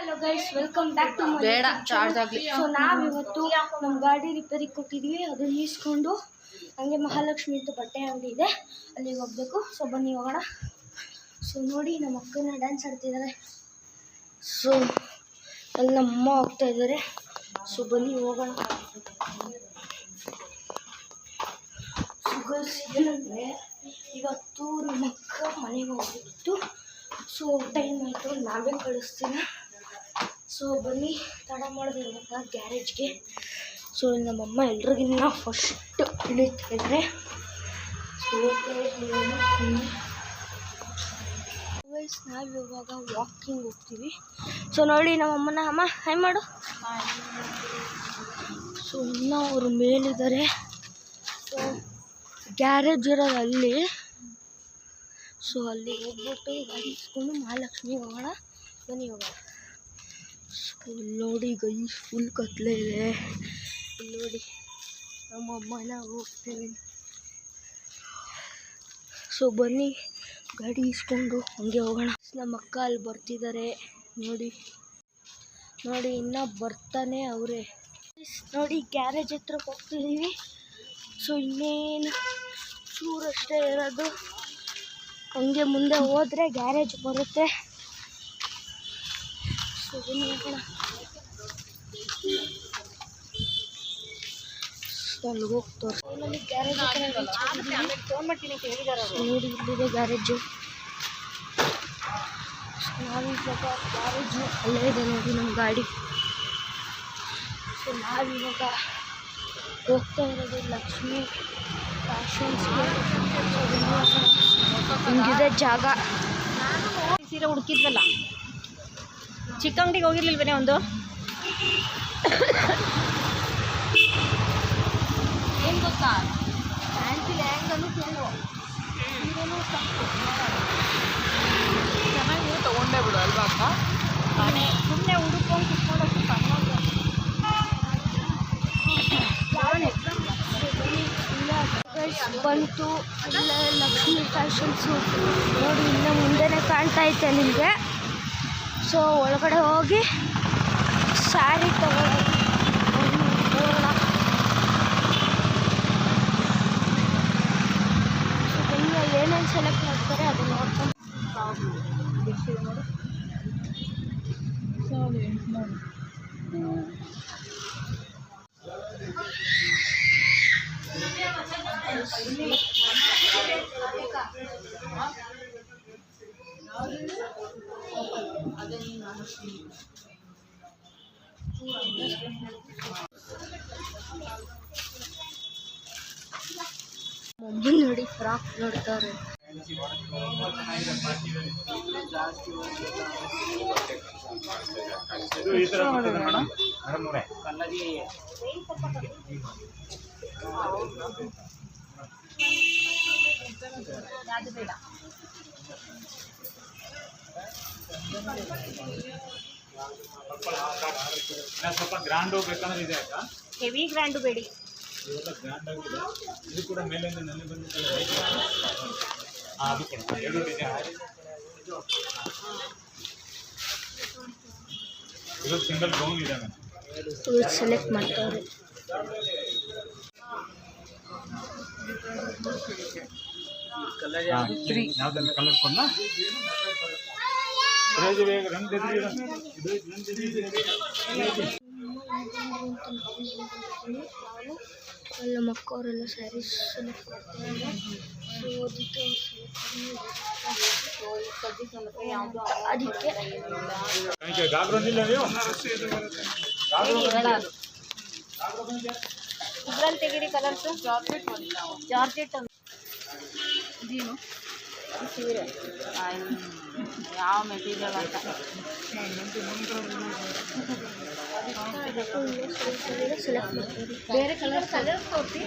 Hello guys, welcome back to my channel. So ನಾವಿವತ್ತು ನಮ್ಮ ಗಾಡಿ ರಿಪೇರಿಗೆ ಕೊಟ್ಟಿದ್ವಿ, ಅದನ್ನ ಈಸ್ಕೊಂಡು ಹಂಗೆ ಮಹಾಲಕ್ಷ್ಮಿ ಅಂತ ಬಟ್ಟೆ ಅಂಗಡಿ ಇದೆ, ಅಲ್ಲಿಗೆ ಹೋಗಬೇಕು. ಸೊ ಬನ್ನಿ ಹೋಗೋಣ. ಸೊ ನೋಡಿ, ನಮ್ಮ ಅಕ್ಕನ ಡ್ಯಾನ್ಸ್ ಆಡ್ತಿದ್ದಾರೆ. ಸೊ ಅಲ್ಲಿ ನಮ್ಮಮ್ಮ ಹೋಗ್ತಾ ಇದ್ದಾರೆ. ಸೊ ಬನ್ನಿ ಹೋಗೋಣ. ಸೊ ಗೈಸ್, ಏನಂದರೆ ಇವತ್ತು ನಮ್ಮ ಅಕ್ಕ ಮನೆಗೆ ಹೋಗ್ಬಿಟ್ಟು, ಸೊ ಟೈಮ್ ಆಯಿತು, ನಾವೇ ಕಳಿಸ್ತೀನಿ. ಸೊ ಬನ್ನಿ, ತಡ ಮಾಡಿದೆ ಇವಾಗ ಗ್ಯಾರೇಜ್ಗೆ. ಸೊ ನಮ್ಮಮ್ಮ ಎಲ್ರಿಗಿನ್ನ ಫಸ್ಟ್ ಇಳಿತಿದ್ದಾರೆ. ಸೊ ನಾವು ಇವಾಗ ವಾಕಿಂಗ್ ಹೋಗ್ತೀವಿ. ಸೊ ನೋಡಿ ನಮ್ಮಮ್ಮನ, ಅಮ್ಮ ಹಾಯ್ ಮಾಡು. ಸೊ ಇನ್ನೂ ಅವರು ಮೇಲಿದ್ದಾರೆ. ಸೊ ಗ್ಯಾರೇಜ್ ಇರೋದು ಅಲ್ಲಿ. ಸೊ ಅಲ್ಲಿ ಹೋಗ್ಬಿಟ್ಟು ಗಾಡಿ ಇಸ್ಕೊಂಡು ಮಹಾಲಕ್ಷ್ಮಿಗೆ ಹೋಗೋಣ. ಬನ್ನಿ ಹೋಗೋಣ. ಸೊ ನೋಡಿ ಗೈಸ್, ಫುಲ್ ಕತ್ಲೆ ಇದೆ. ನೋಡಿ ನಮ್ಮ ಅಮ್ಮನ ಹೋಗ್ತೇವೆ. ಸೊ ಬನ್ನಿ, ಗಾಡಿ ಇಸ್ಕೊಂಡು ಹಂಗೆ ಹೋಗೋಣ. ನಮ್ಮ ಅಕ್ಕ ಅಲ್ಲಿ ಬರ್ತಿದ್ದಾರೆ. ನೋಡಿ ನೋಡಿ, ಇನ್ನೂ ಬರ್ತಾನೆ ಅವರೇ. ನೋಡಿ ಗ್ಯಾರೇಜ್ ಹತ್ರಕ್ಕೆ ಹೋಗ್ತಿದ್ದೀವಿ. ಸೊ ಇನ್ನೇನು ಚೂರಷ್ಟೇ ಇರೋದು, ಹಂಗೆ ಮುಂದೆ ಹೋದರೆ ಗ್ಯಾರೇಜ್ ಬರುತ್ತೆ. ಸೊ ಬನ್ನಿ ಹೋಗೋಣ. ಅಲ್ಲಿಗೆ ಹೋಗ್ತಾರೆ. ಫೈನಲಿ ಗ್ಯಾರೇಜ್ ನೋಡಿ, ಇಲ್ಲಿದೆ ಗ್ಯಾರೇಜು. ನಾವಿವಾಗ ಗ್ಯಾರೇಜು ಅಲ್ಲೇ ಇದೆ ನೋಡಿ ನಮ್ಮ ಗಾಡಿ. ಸೊ ನಾವಿವಾಗ ಹೋಗ್ತಾ ಇರೋದು ಲಕ್ಷ್ಮಿ ಫ್ಯಾಷನ್ಸ್ಗೆ. ಹಿಂಗಿದೆ ಜಾಗ. ಸೀರೆ ಹುಡುಕಿದ್ವಲ್ಲ, ಚಿಕ್ಕ ಅಂಗಡಿಗೆ ಹೋಗಿರ್ಲಿಲ್ವೇನೆ ಒಂದು? ಏನು ಗೊತ್ತಾ, ಆ್ಯಂಟಿ ಲ್ಯಾಂಗನ್ನು ಕೇಳು, ಸೀರೆನೂ ಚೆನ್ನಾಗಿ ತೊಗೊಂಡೇ ಬಿಡು ಅಲ್ವಾ ಅಕ್ಕ? ನಾನೇ ಸುಮ್ಮನೆ ಹುಡುಕೊಂಡು ಕುತ್ಕೊಂಡಷ್ಟು ತಗೊಂಡು ಬಂತು. ಅಲ್ಲೇ ಲಕ್ಷ್ಮಿ ಫ್ಯಾಷನ್ಸು ನೋಡಿ, ಇನ್ನು ಮುಂದೆನೇ ಕಾಣ್ತಾ ಐತೆ ನಿಮಗೆ. ಸೊ ಒಳಗಡೆ ಹೋಗಿ ಸ್ಯಾರಿ ತಗೊಳ್ಳೋಣ. ಸೊ ಬನ್ನಿ, ಏನೇನು ಸೆಲೆಕ್ಟ್ ಮಾಡ್ತಾರೆ ಅದನ್ನು ನೋಡ್ಕೊಂಡು. ಮಮ್ಮಿ ನೋಡಿ ಫ್ರಾಕ್ ನೋಡ್ತಾರೆ. ಸ್ವಲ್ಪ ಗ್ರ್ಯಾಂಡ್ ಬೇಕಂದ್ರೆ ಇದೆ ಅಕ್ಕ, ಹೆವಿ ಗ್ರ್ಯಾಂಡು ಬೇಡಿ. ಇವೆಲ್ಲ ಗ್ರ್ಯಾಂಡ್ ಆಗಿದೆ. ಇದು ಕೂಡ ಮೇಲಿಂದ ನಲ್ಲಿ ಬಂದಿದೆ. ಅದು ಕೂಡ ಎರಡು ಡಿಸೈನ್. ಇದು ಸಿಂಗಲ್ ಗೌನ್ ಇದೆ ಮ್ಯಾಮ್. ಇದು ಸೆಲೆಕ್ಟ್ ಮಾಡ್ತಾರೆ. ಯಾವ್ದನ್ನ ಕಲರ್ ಕೊಡಲ್ಲ, ರಂಗ್ ಎಲ್ಲ ಮಕ್ಕವರೆಲ್ಲ ಸ್ಯಾರೀಸ್ ಸೆಲೆಕ್ಟ್ ಮಾಡ್ತಾರೆ. ಸೊ ಅದಕ್ಕೆ ಇದ್ರಲ್ಲಿ ತೆಗೀರಿ ಕಲರ್ಸು. ಜಾರ್ಜೆಟ್ ಇದೇನು ಸೀರೆ, ಯಾವ ಮೆಟೀರಿಯಲ್ ಅಂತ ಸೆಲೆಕ್ಟ್ ಮಾಡ್ತಾರೆ. ಬೇರೆ ಕಲರ್ ತೋರಿಸಿ.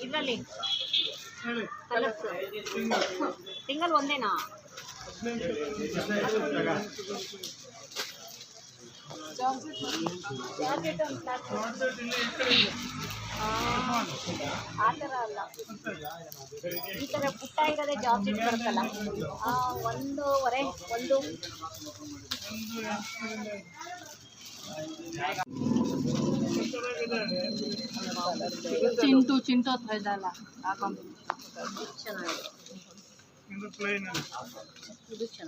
ಇದರಲ್ಲಿ ಕಲರ್ಸ್ ಸಿಂಗಲ್ ಒಂದೇನಾ? ಜಾರ್ಜೆಟ್ ಒಂದು ಆ ಥರ ಅಲ್ಲ, ಈ ಥರ ಪುಟ್ಟ ಇರೋದೇ ಜಾಸ್ತಿ ಬರುತ್ತಲ್ಲ, 1.5 1 ಚಿಂಟು ಹತ್ರ ಇದಲ್ಲ ಆ ಕಾಂಬಿನೇಷನ್ ಚೆನ್ನಾಗಿದೆ.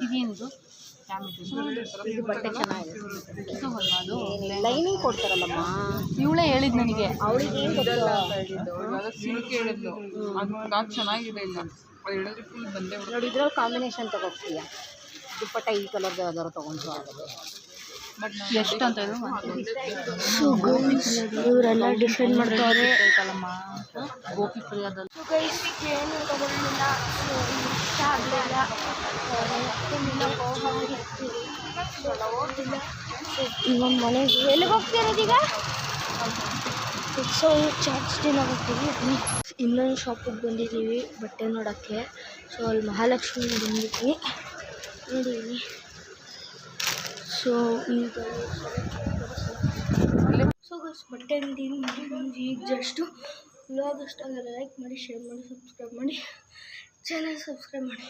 ಇದೇನಿದು ಇದು ಬಟ್ಟೆ ಚೆನ್ನಾಗಿದೆ. ಇದು ಅಲ್ವಾ ಅದು ಲೈನಿಂಗ್ ಕೊಡ್ತಾರಲ್ಲಮ್ಮ, ಇವಳೇ ಹೇಳಿದ್ ನನಗೆ. ಅವಳಿಗೆ ಏನು ಸಿಲ್ಕ್ ಹೇಳಿದ್ಲು, ಅದು ಚೆನ್ನಾಗಿದೆ. ಇಲ್ಲ ಹೇಳಿದ್ರೆ ಫುಲ್ ಬಂದೇ ನೋಡಿ. ಇದ್ರಲ್ಲಿ ಕಾಂಬಿನೇಷನ್ ತಗೋತೀಯ, ದುಪ್ಪಟ್ಟ ಈ ಕಲರ್ದು ಯಾವ್ದಾರು ತೊಗೊಂಡು ಆಗುತ್ತೆ. ಬಟ್ ಎಷ್ಟು ಅಂತ ಇದು ಸೊ ಗೈಸ್ ಇವರೆಲ್ಲ ಡಿಫೆಂಡ್ ಮಾಡ್ತಾರೆ. ಕಲಮ್ಮ ಗೋಪಿ ಪ್ರಿಯಾದಲ್ಲಿ. ಸೊ ಗೈಸ್ ಏನು ತಗೊಳ್ಳಿಲ್ಲ, ಸೊ ಇಷ್ಟ ಆಗಲಿಲ್ಲ, ಹೋಗ್ತೀವಿ. ಸೊ ನಾವು ಹೋಗ್ತಿಲ್ಲ. ಸೊ ಈಗ ಮನೆಗೆ ಎಲ್ಲಿಗೆ ಹೋಗ್ತಿರೋದೀಗ? ಸೊ ಚರ್ಚ್ ದಿನ ಹೋಗ್ತೀವಿ. ಇನ್ನೊಂದು ಶಾಪಿಗೆ ಬಂದಿದ್ದೀವಿ ಬಟ್ಟೆ ನೋಡೋಕ್ಕೆ. ಸೊ ಅಲ್ಲಿ ಮಹಾಲಕ್ಷ್ಮಿ ಬಂದಿದ್ವಿ ನೋಡಿದ್ವಿ. ಸೊ ಈಗ ಗೈಸ್ ಬಟ್ಟೆ ಅಂಗಡಿ ಈಗ ಜಸ್ಟು ವ್ಲಾಗ್ ಇಷ್ಟ ಆಗಲ್ಲ ಲೈಕ್ ಮಾಡಿ, ಶೇರ್ ಮಾಡಿ, ಸಬ್ಸ್ಕ್ರೈಬ್ ಮಾಡಿ, ಚಾನಲ್ ಸಬ್ಸ್ಕ್ರೈಬ್ ಮಾಡಿ.